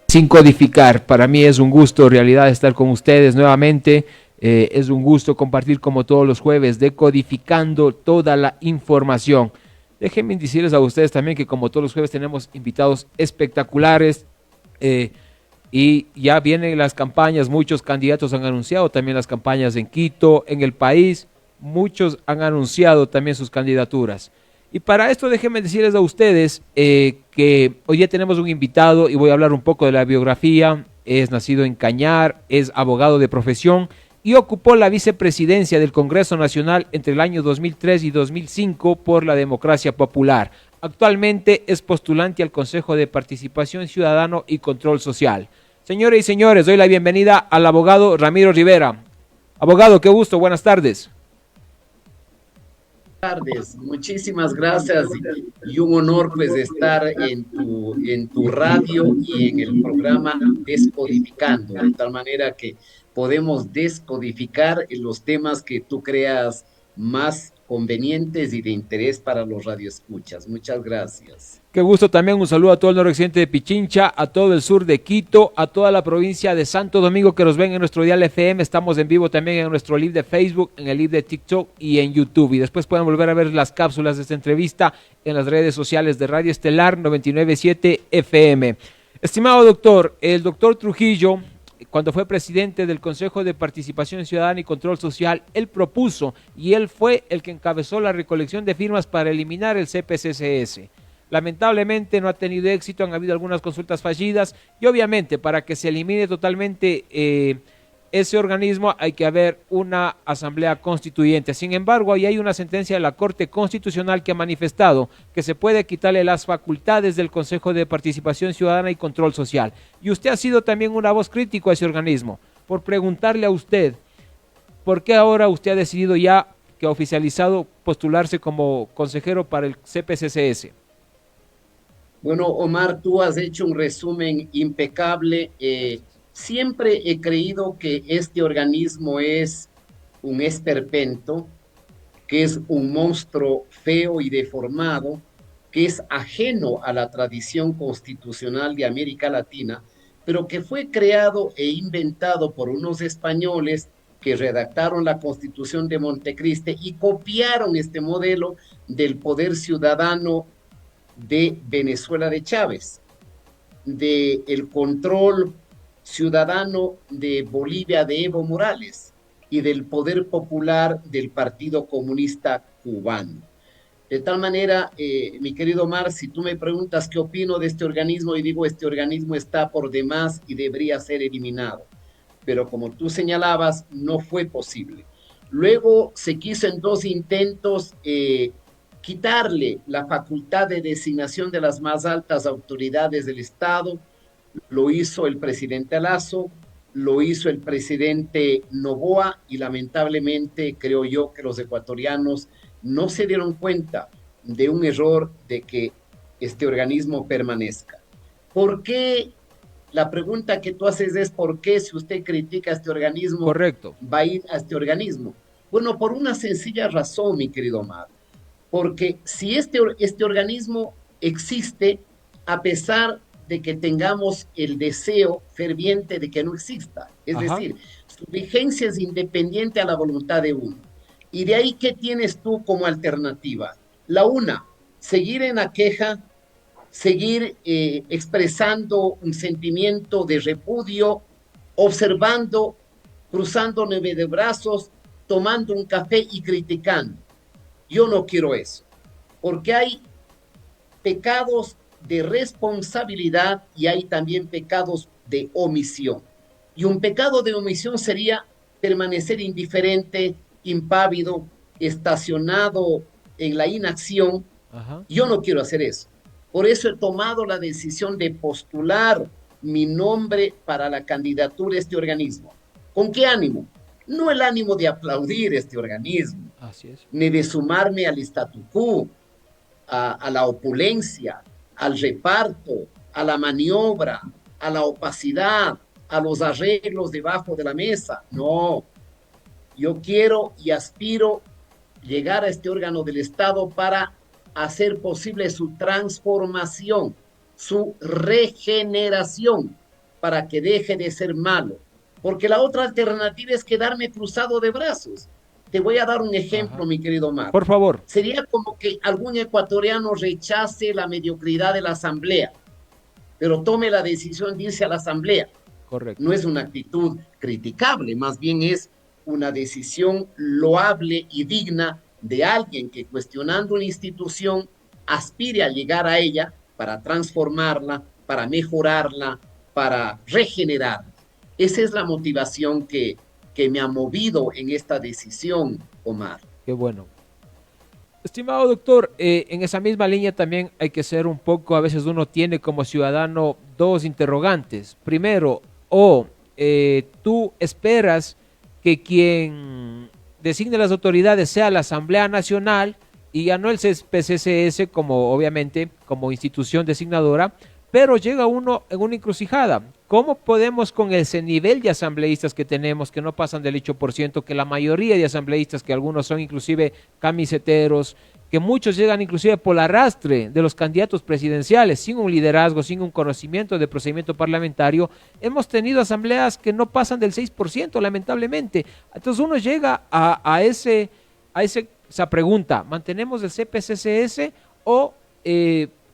sin codificar. Para mí es un gusto, en realidad, estar con ustedes nuevamente. Es un gusto compartir como todos los jueves, decodificando toda la información. Déjenme decirles a ustedes también que como todos los jueves tenemos invitados espectaculares y ya vienen las campañas, muchos candidatos han anunciado también las campañas en Quito, en el país, muchos han anunciado también sus candidaturas. Y para esto déjenme decirles a ustedes que hoy ya tenemos un invitado y voy a hablar un poco de la biografía. Es nacido en Cañar, es abogado de profesión y ocupó la vicepresidencia del Congreso Nacional entre el año 2003 y 2005 por la Democracia Popular. Actualmente es postulante al Consejo de Participación Ciudadano y Control Social. Señores y señores, doy la bienvenida al abogado Ramiro Rivera. Abogado, qué gusto, buenas tardes. Tardes, muchísimas gracias y un honor pues estar en tu radio y en el programa Descodificando, de tal manera que podemos descodificar los temas que tú creas más convenientes y de interés para los radioescuchas. Muchas gracias. Qué gusto también, un saludo a todo el noroccidente de Pichincha, a todo el sur de Quito, a toda la provincia de Santo Domingo que nos ven en nuestro dial FM. Estamos en vivo también en nuestro live de Facebook, en el live de TikTok y en YouTube. Y después pueden volver a ver las cápsulas de esta entrevista en las redes sociales de Radio Estelar 997 FM. Estimado doctor, el doctor Trujillo, cuando fue presidente del Consejo de Participación Ciudadana y Control Social, él propuso y él fue el que encabezó la recolección de firmas para eliminar el CPCCS. Lamentablemente no ha tenido éxito, han habido algunas consultas fallidas y obviamente para que se elimine totalmente ese organismo hay que haber una asamblea constituyente. Sin embargo, ahí hay una sentencia de la Corte Constitucional que ha manifestado que se puede quitarle las facultades del Consejo de Participación Ciudadana y Control Social. Y usted ha sido también una voz crítica a ese organismo. Por preguntarle a usted, ¿por qué ahora usted ha decidido ya que ha oficializado postularse como consejero para el CPCCS? Bueno, Omar, tú has hecho un resumen impecable. Siempre he creído que este organismo es un esperpento, que es un monstruo feo y deformado, que es ajeno a la tradición constitucional de América Latina, pero que fue creado e inventado por unos españoles que redactaron la Constitución de Montecristi y copiaron este modelo del poder ciudadano de Venezuela de Chávez, de el control ciudadano de Bolivia de Evo Morales y del poder popular del Partido Comunista Cubano. De tal manera, mi querido Omar, si tú me preguntas qué opino de este organismo, y digo, este organismo está por demás y debería ser eliminado. Pero como tú señalabas, no fue posible. Luego se quiso en dos intentos quitarle la facultad de designación de las más altas autoridades del Estado. Lo hizo el presidente Lasso, lo hizo el presidente Noboa y lamentablemente creo yo que los ecuatorianos no se dieron cuenta de un error de que este organismo permanezca. ¿Por qué? La pregunta que tú haces es ¿por qué si usted critica a este organismo Correcto. va a ir a este organismo? Bueno, por una sencilla razón, mi querido Omar, porque si este organismo existe a pesar de que tengamos el deseo ferviente de que no exista, es Ajá. decir, su vigencia es independiente a la voluntad de uno. Y de ahí, ¿qué tienes tú como alternativa? La una, seguir en la queja, seguir expresando un sentimiento de repudio, observando, cruzando nueve de brazos, tomando un café y criticando. Yo no quiero eso, porque hay pecados de responsabilidad y hay también pecados de omisión. Y un pecado de omisión sería permanecer indiferente, impávido, estacionado en la inacción. Ajá. Yo no quiero hacer eso. Por eso he tomado la decisión de postular mi nombre para la candidatura a este organismo. ¿Con qué ánimo? No el ánimo de aplaudir este organismo, Así es. ni de sumarme al statu quo, a la opulencia, al reparto, a la maniobra, a la opacidad, a los arreglos debajo de la mesa. No, yo quiero y aspiro llegar a este órgano del Estado para hacer posible su transformación, su regeneración. para que deje de ser malo, porque la otra alternativa es quedarme cruzado de brazos. Te voy a dar un ejemplo, Ajá. mi querido Omar. Por favor. Sería como que algún ecuatoriano rechace la mediocridad de la asamblea, pero tome la decisión de irse a la asamblea. No Correcto. es una actitud criticable, más bien es una decisión loable y digna de alguien que, cuestionando una institución, aspire a llegar a ella para transformarla, para mejorarla, para regenerar. Esa es la motivación que me ha movido en esta decisión, Omar. Qué bueno. Estimado doctor, en esa misma línea también hay que ser un poco, a veces uno tiene como ciudadano dos interrogantes. Primero, tú esperas que quien designe las autoridades sea la Asamblea Nacional y ya no el CPCCS como obviamente como institución designadora, pero llega uno en una encrucijada. ¿Cómo podemos con ese nivel de asambleístas que tenemos, que no pasan del 8%, que la mayoría de asambleístas, que algunos son inclusive camiseteros, que muchos llegan inclusive por el arrastre de los candidatos presidenciales, sin un liderazgo, sin un conocimiento de procedimiento parlamentario, hemos tenido asambleas que no pasan del 6%, lamentablemente. Entonces uno llega esa pregunta, ¿mantenemos el CPCCS o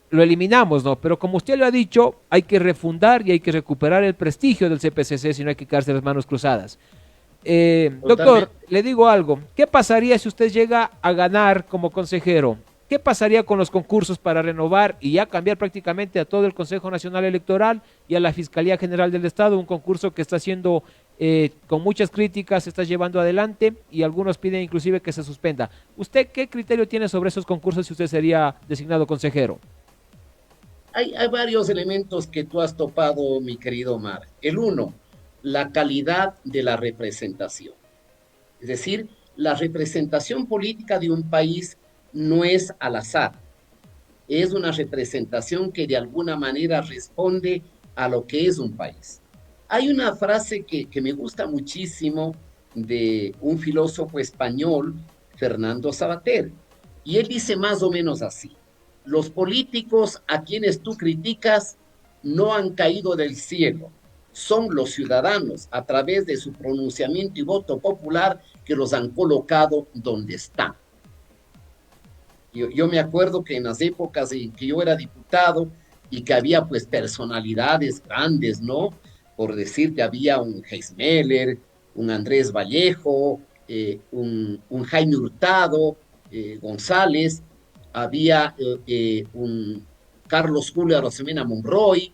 lo eliminamos? No, pero como usted lo ha dicho, hay que refundar y hay que recuperar el prestigio del CPCC, si no hay que quedarse las manos cruzadas. Doctor, le digo algo, ¿qué pasaría si usted llega a ganar como consejero? ¿Qué pasaría con los concursos para renovar y ya cambiar prácticamente a todo el Consejo Nacional Electoral y a la Fiscalía General del Estado? Un concurso que está siendo con muchas críticas, se está llevando adelante y algunos piden inclusive que se suspenda. ¿Usted qué criterio tiene sobre esos concursos si usted sería designado consejero? Hay varios elementos que tú has topado, mi querido Omar. El uno, la calidad de la representación. Es decir, la representación política de un país no es al azar. Es una representación que de alguna manera responde a lo que es un país. Hay una frase que me gusta muchísimo de un filósofo español, Fernando Savater, y él dice más o menos así: los políticos a quienes tú criticas no han caído del cielo, son los ciudadanos a través de su pronunciamiento y voto popular que los han colocado donde están. Yo me acuerdo que en las épocas en que yo era diputado y que había pues personalidades grandes, ¿no? Por decirte, había un Heismeller, un Andrés Vallejo, un Jaime Hurtado, González, había un Carlos Julio Arosemena Monroy,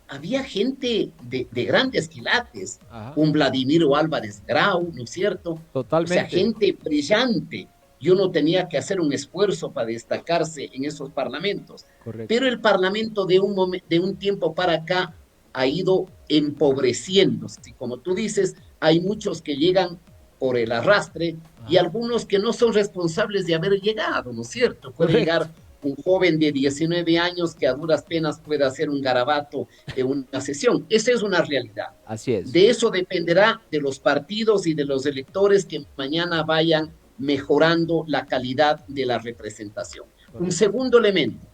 había gente de grandes quilates, Ajá. un Vladimiro Álvarez Grau, ¿no es cierto? O sea, Totalmente. gente brillante. Yo no tenía que hacer un esfuerzo para destacarse en esos parlamentos. Correcto. Pero el parlamento de un tiempo para acá ha ido empobreciéndose. Y como tú dices, hay muchos que llegan por el arrastre y Ajá. algunos que no son responsables de haber llegado, ¿no es cierto? Puede Correcto. llegar un joven de 19 años que a duras penas puede hacer un garabato en una sesión. Esa es una realidad. Así es. De eso dependerá de los partidos y de los electores que mañana vayan mejorando la calidad de la representación. Un Correcto. segundo elemento,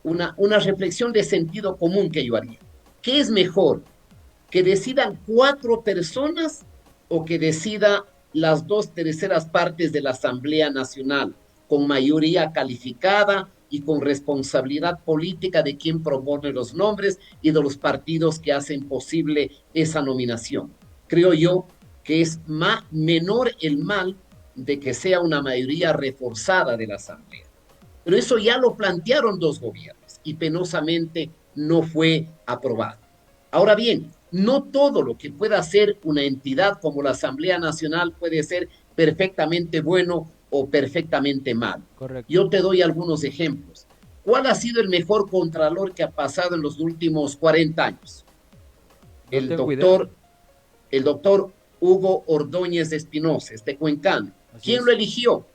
una reflexión de sentido común que yo haría. ¿Qué es mejor? ¿Que decidan 4 personas o que decida las 2/3 de la Asamblea Nacional con mayoría calificada y con responsabilidad política de quien propone los nombres y de los partidos que hacen posible esa nominación? Creo yo que es menor el mal de que sea una mayoría reforzada de la Asamblea. Pero eso ya lo plantearon 2 gobiernos y penosamente no fue aprobado. Ahora bien, no todo lo que pueda hacer una entidad como la Asamblea Nacional puede ser perfectamente bueno o perfectamente malo. Correcto. Yo te doy algunos ejemplos. ¿Cuál ha sido el mejor contralor que ha pasado en los últimos 40 años? No El tengo idea. doctor, el doctor Hugo Ordóñez de Espinosa, este cuencano. Así ¿Quién lo es. eligió?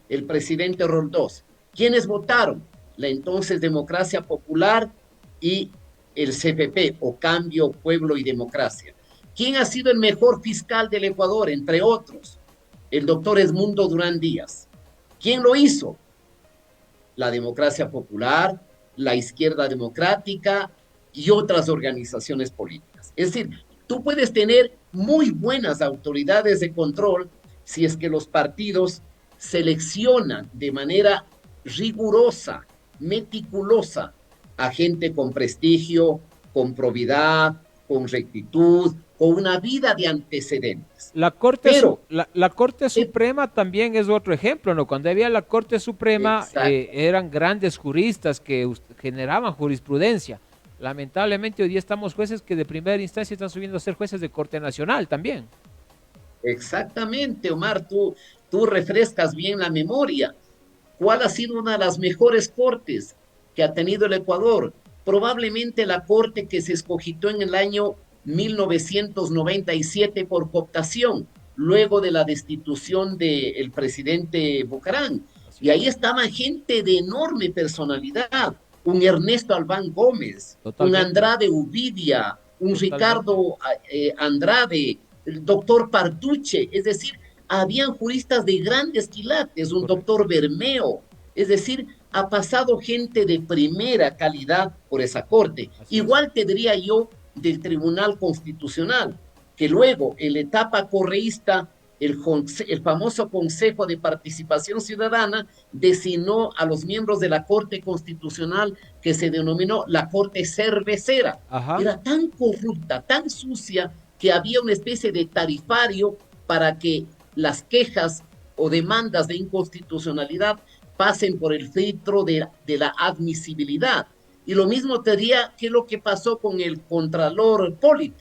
El presidente Roldós. ¿Quiénes votaron? La entonces Democracia Popular y el CPP, o Cambio, Pueblo y Democracia. ¿Quién ha sido el mejor fiscal del Ecuador? Entre otros, el doctor Edmundo Durán Díaz. ¿Quién lo hizo? La Democracia Popular, la Izquierda Democrática y otras organizaciones políticas. Es decir, tú puedes tener muy buenas autoridades de control si es que los partidos seleccionan de manera rigurosa, meticulosa, a gente con prestigio, con probidad, con rectitud, con una vida de antecedentes. Pero, La Corte Suprema también es otro ejemplo, ¿no? Cuando había la Corte Suprema exacto, eran grandes juristas que generaban jurisprudencia. Lamentablemente hoy día estamos jueces que de primera instancia están subiendo a ser jueces de Corte Nacional también. exactamente, Omar, tú refrescas bien la memoria. ¿Cuál ha sido una de las mejores cortes que ha tenido el Ecuador? Probablemente la corte que se escogitó en el año 1997 por cooptación, luego de la destitución del presidente Bucarán. Así Y ahí es, estaba gente de enorme personalidad, un Ernesto Albán Gómez, un totalmente, Andrade Uvidia, un totalmente. Ricardo Andrade, el doctor Partuche, es decir, habían juristas de grandes quilates, un Correcto, doctor Bermeo, es decir, ha pasado gente de primera calidad por esa corte. así es. Igual te diría yo del Tribunal Constitucional, que luego en la etapa correísta, el famoso Consejo de Participación Ciudadana designó a los miembros de la Corte Constitucional que se denominó la Corte Cervecera. Ajá. Era tan corrupta, tan sucia, que había una especie de tarifario para que las quejas o demandas de inconstitucionalidad pasen por el filtro de la admisibilidad. Y lo mismo te diría que es lo que pasó con el Contralor Polit.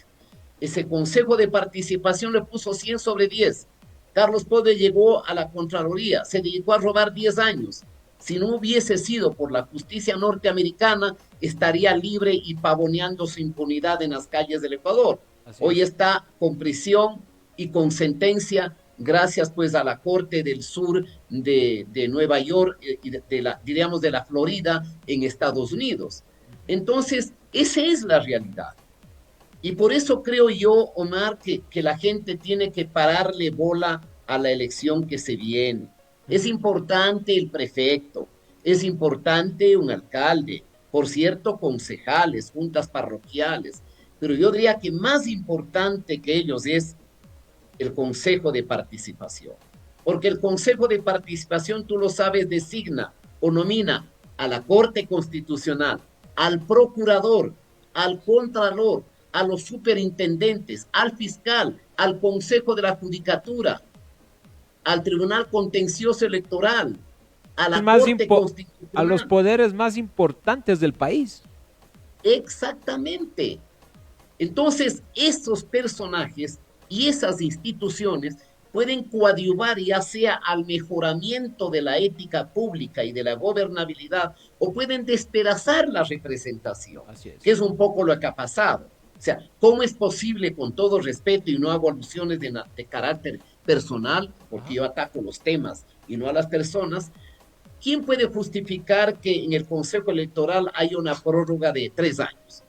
Ese Consejo de Participación le puso 100 sobre 10. Carlos Pode llegó a la Contraloría, se dedicó a robar 10 años. Si no hubiese sido por la justicia norteamericana, estaría libre y pavoneando su impunidad en las calles del Ecuador. Así Hoy es. está con prisión y con sentencia gracias pues a la Corte del Sur de Nueva York y diríamos de la Florida en Estados Unidos. Entonces, esa es la realidad. Y por eso creo yo, Omar, que la gente tiene que pararle bola a la elección que se viene. Es Ujú. importante el prefecto, es importante un alcalde, por cierto, concejales, juntas parroquiales, pero yo diría que más importante que ellos es el Consejo de Participación. Porque el Consejo de Participación, tú lo sabes, designa o nomina a la Corte Constitucional, al procurador, al contralor, a los superintendentes, al fiscal, al Consejo de la Judicatura, al Tribunal Contencioso Electoral, a la Más Corte impo a los Constitucional. poderes más importantes del país. Exactamente. Entonces, esos personajes y esas instituciones pueden coadyuvar ya sea al mejoramiento de la ética pública y de la gobernabilidad o pueden despedazar la representación, Así que es. es un poco lo que ha pasado. O sea, ¿cómo es posible, con todo respeto, y no hago alusiones de carácter personal, porque Ajá. yo ataco los temas y no a las personas, quién puede justificar que en el Consejo Electoral haya una prórroga de 3 años?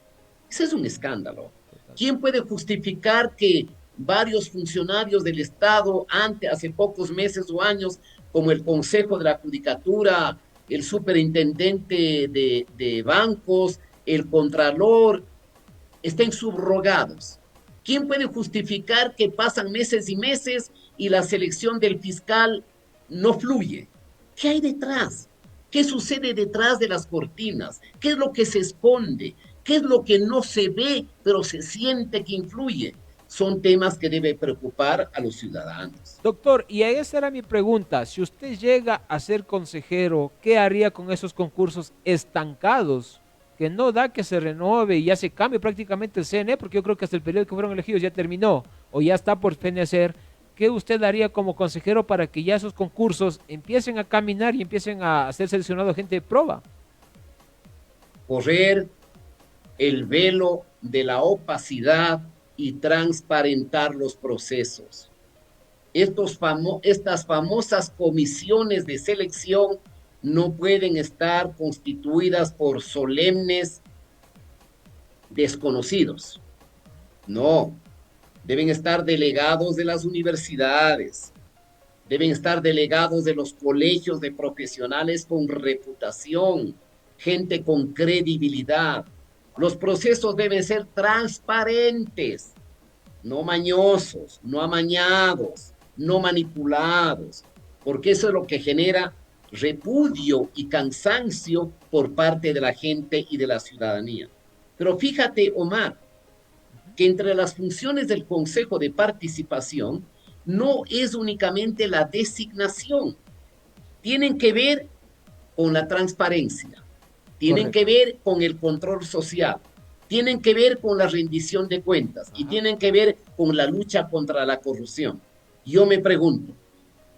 Ese es un escándalo. ¿Quién puede justificar que varios funcionarios del Estado, hace pocos meses o años, como el Consejo de la Judicatura, el superintendente de bancos, el contralor, estén subrogados? ¿Quién puede justificar que pasan meses y meses y la selección del fiscal no fluye? ¿Qué hay detrás? ¿Qué sucede detrás de las cortinas? ¿Qué es lo que se esconde? ¿Qué es lo que no se ve, pero se siente que influye? Son temas que debe preocupar a los ciudadanos. Doctor, y esa era mi pregunta. Si usted llega a ser consejero, ¿qué haría con esos concursos estancados? Que no da que se renove y ya se cambie prácticamente el CNE, porque yo creo que hasta el periodo que fueron elegidos ya terminó o ya está por fenecer. ¿Qué usted haría como consejero para que ya esos concursos empiecen a caminar y empiecen a ser seleccionado gente de prueba? Correr el velo de la opacidad y transparentar los procesos. Estas famosas comisiones de selección no pueden estar constituidas por solemnes desconocidos. No, deben estar delegados de las universidades, deben estar delegados de los colegios de profesionales con reputación, gente con credibilidad. Los procesos deben ser transparentes, no mañosos, no amañados, no manipulados, porque eso es lo que genera repudio y cansancio por parte de la gente y de la ciudadanía. Pero fíjate, Omar, que entre las funciones del Consejo de Participación no es únicamente la designación, tienen que ver con la transparencia, tienen que Correcto. ver con el control social, tienen que ver con la rendición de cuentas y Ajá. tienen que ver con la lucha contra la corrupción. Yo me pregunto,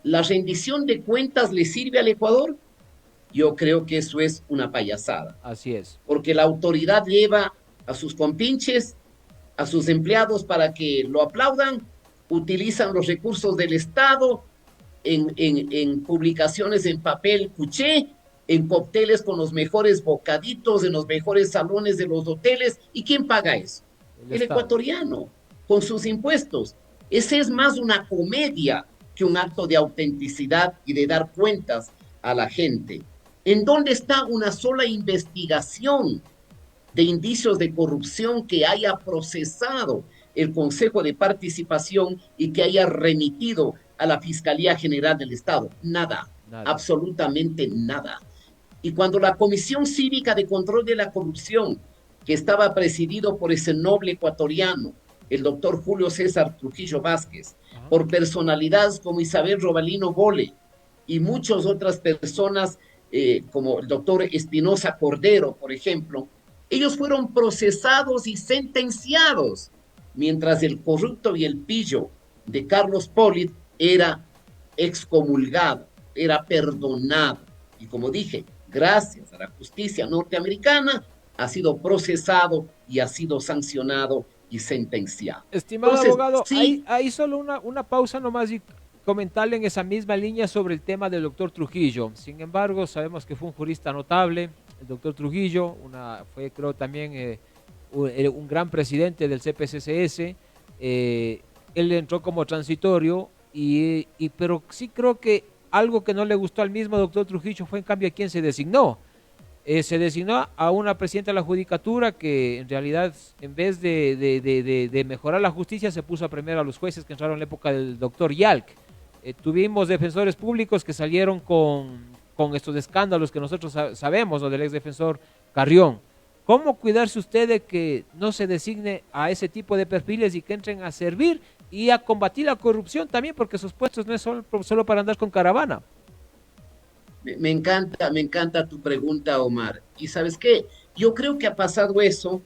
¿la rendición de cuentas le sirve al Ecuador? Yo creo que eso es una payasada, Así es. porque la autoridad lleva a sus compinches, a sus empleados para que lo aplaudan, utilizan los recursos del Estado en publicaciones en papel cuché, en cócteles con los mejores bocaditos, en los mejores salones de los hoteles. ¿Y quién paga eso? El El Estado. ecuatoriano, con sus impuestos. Ese es más una comedia que un acto de autenticidad y de dar cuentas a la gente. ¿En dónde está una sola investigación de indicios de corrupción que haya procesado el Consejo de Participación y que haya remitido a la Fiscalía General del Estado? Nada, Nada. absolutamente nada. Y cuando la Comisión Cívica de Control de la Corrupción, que estaba presidido por ese noble ecuatoriano, el doctor Julio César Trujillo Vázquez, Ajá. por personalidades como Isabel Robalino Bole y muchas otras personas, como el doctor Espinosa Cordero, por ejemplo, ellos fueron procesados y sentenciados, mientras el corrupto y el pillo de Carlos Polit era excomulgado, era perdonado. Y como dije, gracias a la justicia norteamericana, ha sido procesado y ha sido sancionado y sentenciado. Estimado Entonces, abogado, sí, hay solo una pausa nomás y comentarle en esa misma línea sobre el tema del doctor Trujillo. Sin embargo, sabemos que fue un jurista notable, el doctor Trujillo, fue creo también un gran presidente del CPCCS. Él entró como transitorio, pero sí creo que algo que no le gustó al mismo doctor Trujillo fue en cambio a quien se designó. Se designó a una presidenta de la judicatura que en realidad en vez de mejorar la justicia se puso a premiar a los jueces que entraron en la época del doctor Yalc. Tuvimos defensores públicos que salieron con estos escándalos que nosotros sabemos, ¿no? Del ex defensor Carrión. ¿Cómo cuidarse usted de que no se designe a ese tipo de perfiles y que entren a servir y a combatir la corrupción también? Porque esos puestos no es solo para andar con caravana. me encanta tu pregunta, Omar. ¿Y sabes qué? Yo creo que ha pasado eso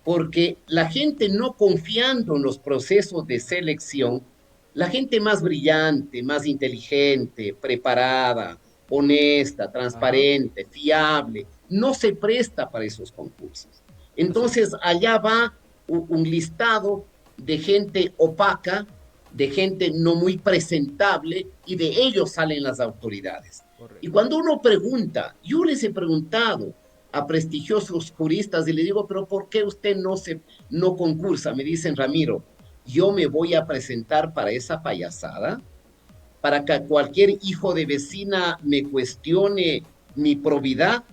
porque la gente no confiando en los procesos de selección, la gente más brillante, más inteligente, preparada, honesta, Ajá, transparente, fiable, no se presta para esos concursos. así es. Entonces, allá va un listado de gente opaca, de gente no muy presentable, y de ellos salen las autoridades. Y Correcto. cuando uno pregunta, yo les he preguntado a prestigiosos juristas y les digo, pero ¿por qué usted no concursa? Me dicen, Ramiro, yo me voy a presentar para esa payasada, para que cualquier hijo de vecina me cuestione mi probidad.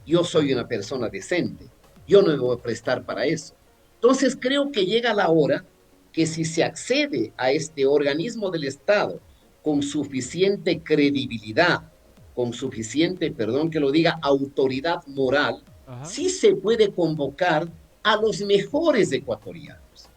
Yo soy una persona decente, yo no me voy a prestar para eso. Entonces creo que llega la hora que si se accede a este organismo del Estado con suficiente credibilidad, con suficiente, perdón que lo diga, autoridad moral, Ajá. sí se puede convocar a los mejores ecuatorianos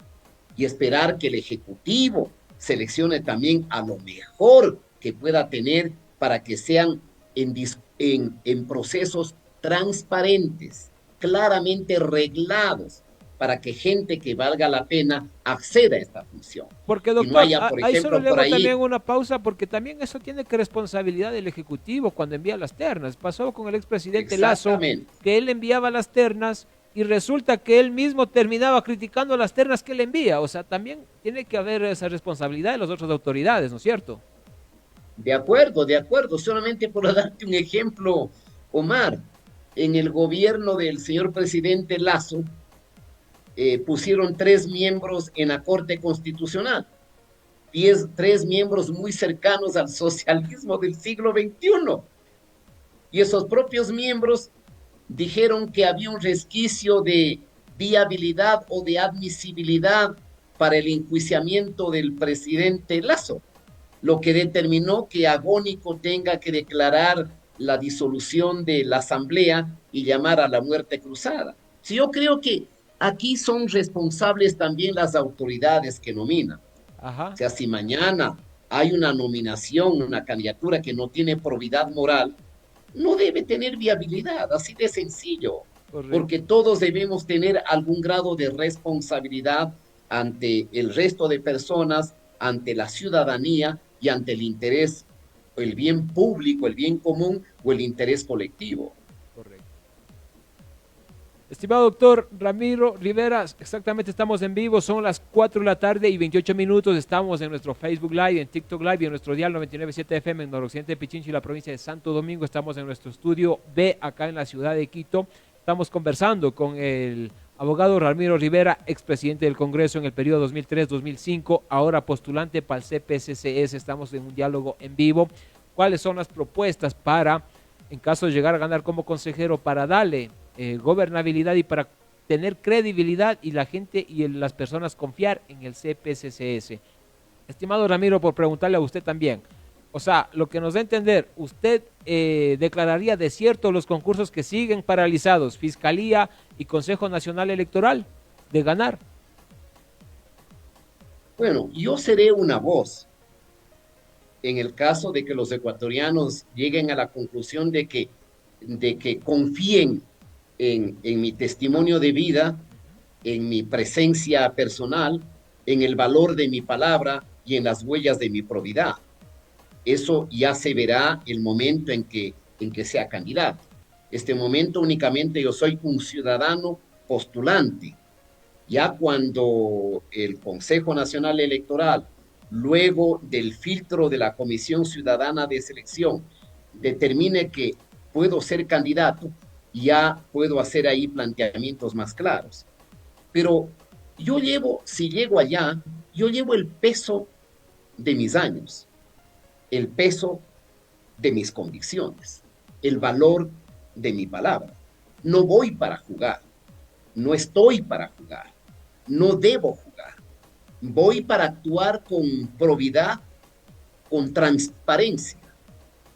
y esperar que el Ejecutivo seleccione también a lo mejor que pueda tener para que sean en procesos transparentes, claramente reglados, para que gente que valga la pena acceda a esta función. Porque Y no doctor, haya, por ahí solo ejemplo, le por hago también ahí, una pausa porque también eso tiene que responsabilidad del Ejecutivo cuando envía las ternas. Pasó con el expresidente Lazo, exactamente, que él enviaba las ternas y resulta que él mismo terminaba criticando las ternas que él envía. O sea, también tiene que haber esa responsabilidad de las otras autoridades, ¿no es cierto? de acuerdo, solamente por darte un ejemplo, Omar, en el gobierno del señor presidente Lazo, pusieron 3 miembros en la Corte Constitucional, tres miembros muy cercanos al socialismo del siglo XXI. Y esos propios miembros dijeron que había un resquicio de viabilidad o de admisibilidad para el enjuiciamiento del presidente Lazo, lo que determinó que Agónico tenga que declarar la disolución de la asamblea y llamar a la muerte cruzada. Si yo creo que aquí son responsables también las autoridades que nominan. O Ajá, sea, si mañana hay una nominación, una candidatura que no tiene probidad moral, no debe tener viabilidad, así de sencillo, correcto. porque todos debemos tener algún grado de responsabilidad ante el resto de personas, ante la ciudadanía y ante el interés, el bien público, el bien común o el interés colectivo. Correcto. Estimado doctor Ramiro Rivera, exactamente estamos en vivo, son las 4 de la tarde y 28 minutos, estamos en nuestro Facebook Live, en TikTok Live y en nuestro dial 99.7 FM en noroccidente de Pichincha y la provincia de Santo Domingo. Estamos en nuestro estudio B acá en la ciudad de Quito. Estamos conversando con el abogado Ramiro Rivera, expresidente del Congreso en el periodo 2003-2005, ahora postulante para el CPCCS. Estamos en un diálogo en vivo. ¿Cuáles son las propuestas para, en caso de llegar a ganar como consejero, para darle gobernabilidad y para tener credibilidad y la gente y las personas confiar en el CPCCS? Estimado Ramiro, por preguntarle a usted también, o sea, lo que nos da a entender, ¿usted declararía desierto los concursos que siguen paralizados, Fiscalía y Consejo Nacional Electoral, de ganar? Bueno, yo seré una voz en el caso de que los ecuatorianos lleguen a la conclusión de que confíen en mi testimonio de vida, en mi presencia personal, en el valor de mi palabra y en las huellas de mi probidad. Eso ya se verá el momento en que sea candidato. Este momento únicamente yo soy un ciudadano postulante. Ya cuando el Consejo Nacional Electoral, luego del filtro de la Comisión Ciudadana de Selección, determine que puedo ser candidato, ya puedo hacer ahí planteamientos más claros. Pero yo llevo, si llego allá, yo llevo el peso de mis años, el peso de mis convicciones, el valor de mi palabra. No voy para jugar, no estoy para jugar, no debo jugar. Voy para actuar con probidad, con transparencia.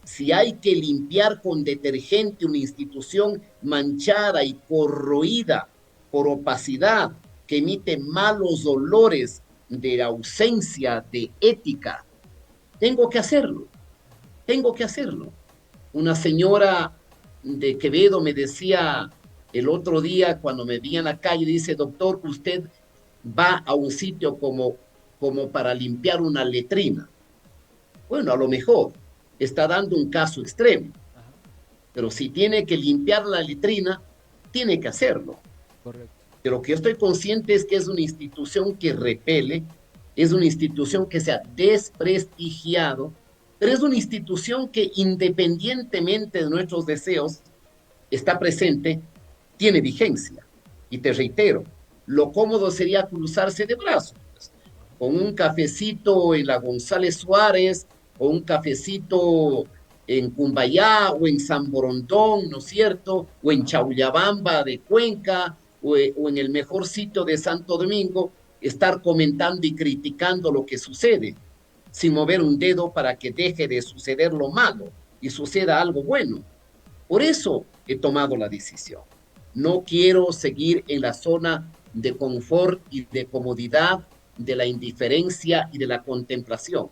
Si hay que limpiar con detergente una institución manchada y corroída por opacidad, que emite malos olores de ausencia de ética, tengo que hacerlo, tengo que hacerlo. Una señora de Quevedo me decía el otro día cuando me vi en la calle, dice, doctor, usted va a un sitio como para limpiar una letrina. Bueno, a lo mejor está dando un caso extremo, pero si tiene que limpiar la letrina, tiene que hacerlo. Correcto. De lo que yo estoy consciente es que es una institución que repele, es una institución que se ha desprestigiado, pero es una institución que independientemente de nuestros deseos está presente, tiene vigencia. Y te reitero, lo cómodo sería cruzarse de brazos, pues, con un cafecito en la González Suárez, o un cafecito en Cumbayá, o en San Borondón, ¿no es cierto? O en Ajá. Chaullabamba de Cuenca, o en el mejor sitio de Santo Domingo, estar comentando y criticando lo que sucede, sin mover un dedo para que deje de suceder lo malo y suceda algo bueno. Por eso he tomado la decisión. No quiero seguir en la zona de confort y de comodidad, de la indiferencia y de la contemplación.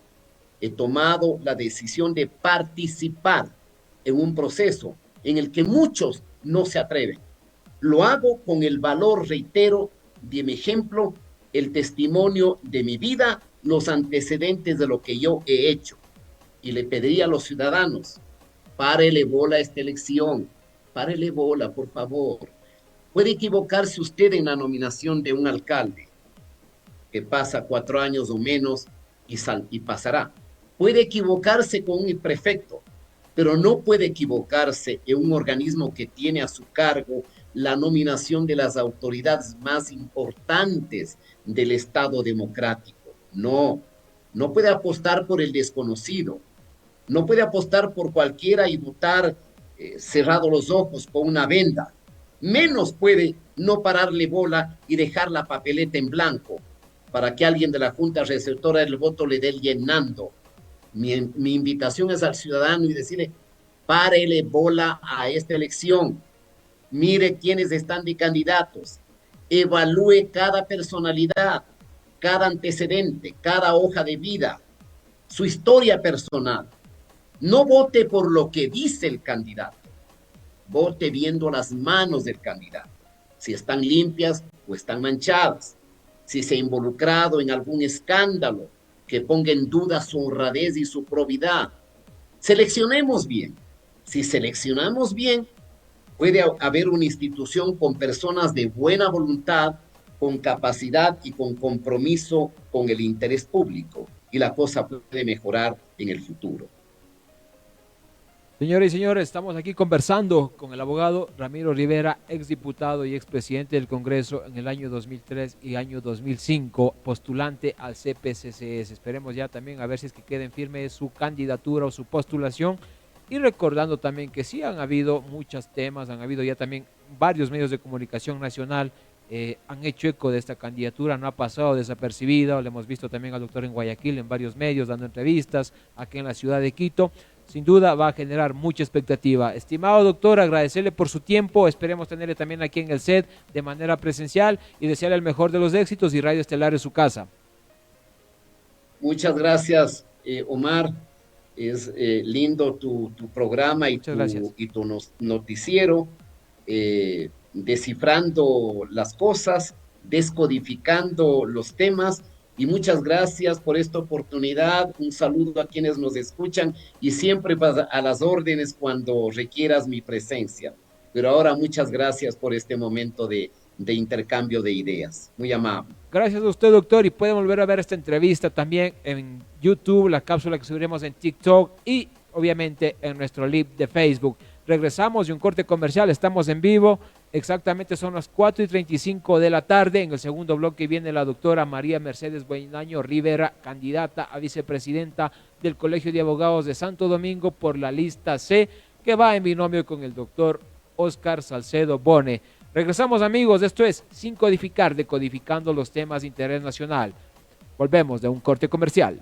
He tomado la decisión de participar en un proceso en el que muchos no se atreven. Lo hago con el valor, reitero, de mi ejemplo, el testimonio de mi vida, los antecedentes de lo que yo he hecho. Y le pediría a los ciudadanos, párele bola a esta elección, párele bola, por favor. Puede equivocarse usted en la nominación de un alcalde, que pasa 4 años o menos y pasará. Puede equivocarse con un prefecto, pero no puede equivocarse en un organismo que tiene a su cargo la nominación de las autoridades más importantes del Estado democrático. No, no puede apostar por el desconocido, no puede apostar por cualquiera y votar cerrado los ojos con una venda. Menos puede no pararle bola y dejar la papeleta en blanco para que alguien de la Junta Receptora del Voto le dé llenando. Mi invitación es al ciudadano y decirle, párele bola a esta elección, mire quiénes están de candidatos, evalúe cada personalidad, cada antecedente, cada hoja de vida, su historia personal. No vote por lo que dice el candidato, vote viendo las manos del candidato, si están limpias o están manchadas, si se ha involucrado en algún escándalo que ponga en duda su honradez y su probidad. Seleccionemos bien. Si seleccionamos bien, puede haber una institución con personas de buena voluntad, con capacidad y con compromiso con el interés público, y la cosa puede mejorar en el futuro. Señores y señores, estamos aquí conversando con el abogado Ramiro Rivera, exdiputado y expresidente del Congreso en el año 2003 y año 2005, postulante al CPCCS. Esperemos ya también a ver si es que queda en firme su candidatura o su postulación. Y recordando también que sí han habido muchos temas, han habido ya también varios medios de comunicación nacional han hecho eco de esta candidatura, no ha pasado desapercibida, lo hemos visto también al doctor en Guayaquil en varios medios dando entrevistas, aquí en la ciudad de Quito. Sin duda va a generar mucha expectativa. Estimado doctor, agradecerle por su tiempo, esperemos tenerle también aquí en el set de manera presencial y desearle el mejor de los éxitos y Radio Estelar es su casa. Muchas gracias, Omar. Es lindo tu programa y tu noticiero, descifrando las cosas, descodificando los temas. Y muchas gracias por esta oportunidad. Un saludo a quienes nos escuchan y siempre a las órdenes cuando requieras mi presencia. Pero ahora muchas gracias por este momento de intercambio de ideas. Muy amable. Gracias a usted, doctor, y pueden volver a ver esta entrevista también en YouTube, la cápsula que subiremos en TikTok y obviamente en nuestro live de Facebook. Regresamos de un corte comercial, estamos en vivo, exactamente son las 4:35 de la tarde. En el segundo bloque viene la doctora María Mercedes Buenaño Rivera, candidata a vicepresidenta del Colegio de Abogados de Santo Domingo por la lista C, que va en binomio con el doctor Oscar Salcedo Bone. Regresamos, amigos, esto es Sin Codificar, decodificando los temas de interés nacional. Volvemos de un corte comercial.